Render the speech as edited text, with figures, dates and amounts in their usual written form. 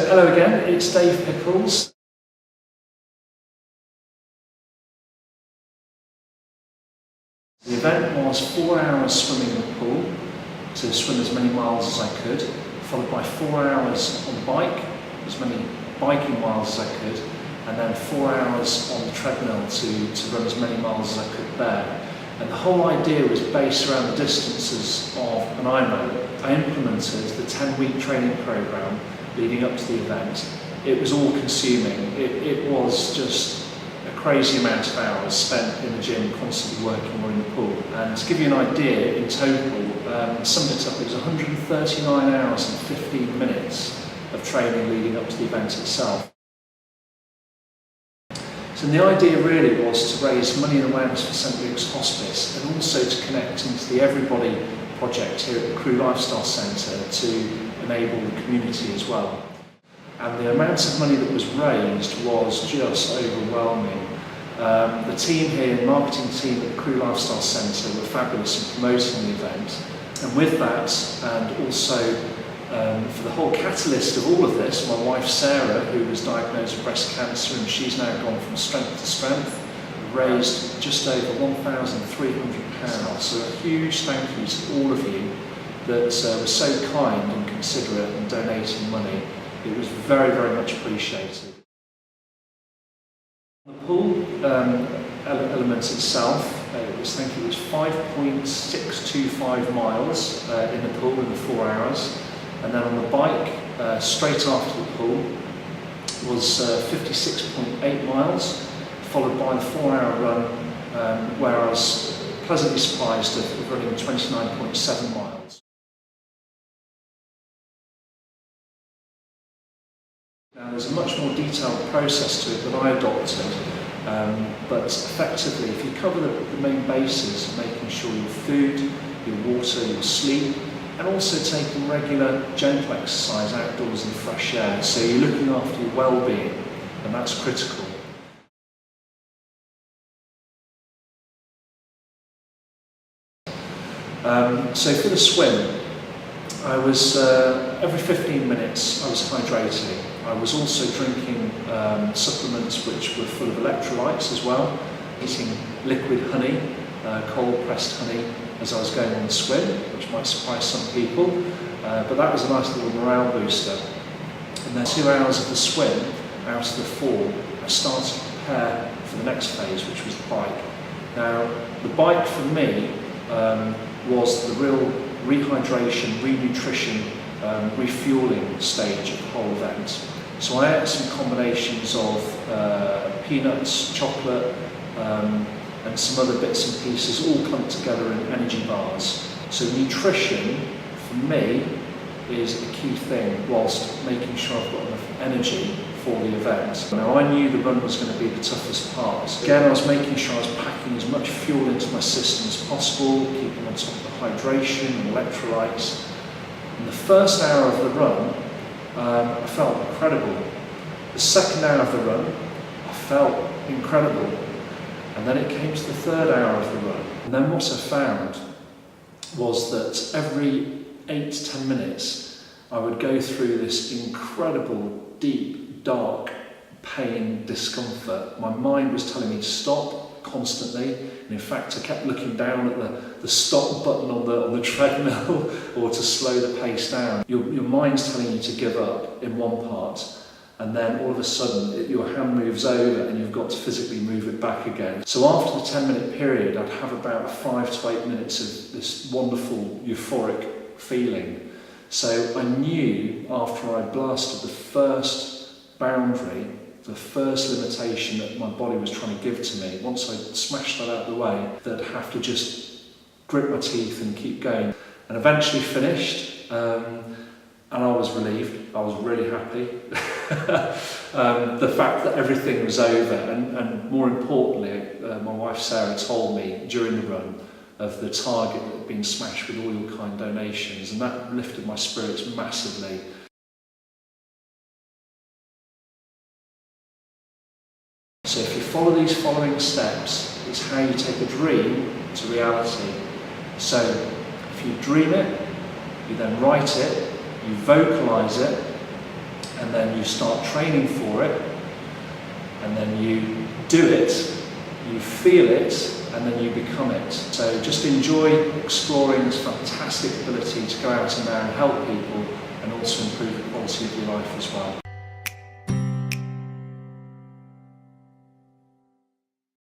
hello again, it's Dave Pickles. The event was 4 hours swimming in the pool, to swim as many miles as I could, followed by 4 hours on the bike, as many biking miles as I could, and then 4 hours on the treadmill to run as many miles as I could bear. And the whole idea was based around the distances of an Ironman. I implemented the 10-week training program leading up to the event. It was all consuming. It was just a crazy amount of hours spent in the gym, constantly working or in the pool. And to give you an idea, in total, summed it up, it was 139 hours and 15 minutes of training leading up to the event itself. So the idea really was to raise money and awareness for St Luke's Hospice, and also to connect into the Everybody project here at the Crewe Lifestyle Centre to enable the community as well. And the amount of money that was raised was just overwhelming. The team here, the marketing team at the Crewe Lifestyle Centre, were fabulous in promoting the event. And with that, and also for the whole catalyst of all of this, my wife Sarah, who was diagnosed with breast cancer, and she's now gone from strength to strength, raised just over £1,300. So a huge thank you to all of you that were so kind and considerate in donating money. It was very, very much appreciated. The pool element itself, it was 5.625 miles in the pool in the 4 hours. And then on the bike, straight after the pool, was 56.8 miles, followed by the 4-hour run, where I was pleasantly surprised of running 29.7 miles. Now there's a much more detailed process to it that I adopted, but effectively if you cover the main bases, making sure your food, your water, your sleep, and also taking regular gentle exercise outdoors in fresh air, so you're looking after your well-being, and that's critical. So for the swim, I was every 15 minutes I was hydrating. I was also drinking supplements which were full of electrolytes as well, eating liquid honey, cold pressed honey, as I was going on the swim, which might surprise some people, but that was a nice little morale booster. And then 2 hours of the swim, out of the 4, I started to prepare for the next phase, which was the bike. Now, the bike for me was the real rehydration, renutrition, refueling stage of the whole event. So I ate some combinations of peanuts, chocolate, and some other bits and pieces all clumped together in energy bars. So nutrition, for me, is a key thing, whilst making sure I've got enough energy for the event. Now I knew the run was going to be the toughest part. Again, I was making sure I was packing as much fuel into my system as possible, keeping on top of the hydration and electrolytes. In the first hour of the run, I felt incredible. The second hour of the run, I felt incredible. And then it came to the third hour of the run. And then what I found was that every 8 to 10 minutes, I would go through this incredible, deep, dark pain, discomfort. My mind was telling me to stop constantly. And in fact, I kept looking down at the stop button on the treadmill or to slow the pace down. Your mind's telling you to give up in one part. And then all of a sudden your hand moves over and you've got to physically move it back again. So after the 10-minute period, I'd have about 5 to 8 minutes of this wonderful euphoric feeling. So I knew after I blasted the first boundary, the first limitation that my body was trying to give to me, once I smashed that out of the way, that I'd have to just grit my teeth and keep going. And eventually finished. And I was relieved, I was really happy. The fact that everything was over, and more importantly, my wife Sarah told me during the run of the target that had been smashed with all your kind donations, and that lifted my spirits massively. So if you follow these following steps, it's how you take a dream to reality. So if you dream it, you then write it, you vocalise it, and then you start training for it, and then you do it, you feel it, and then you become it. So just enjoy exploring this fantastic ability to go out in there and help people, and also improve the quality of your life as well.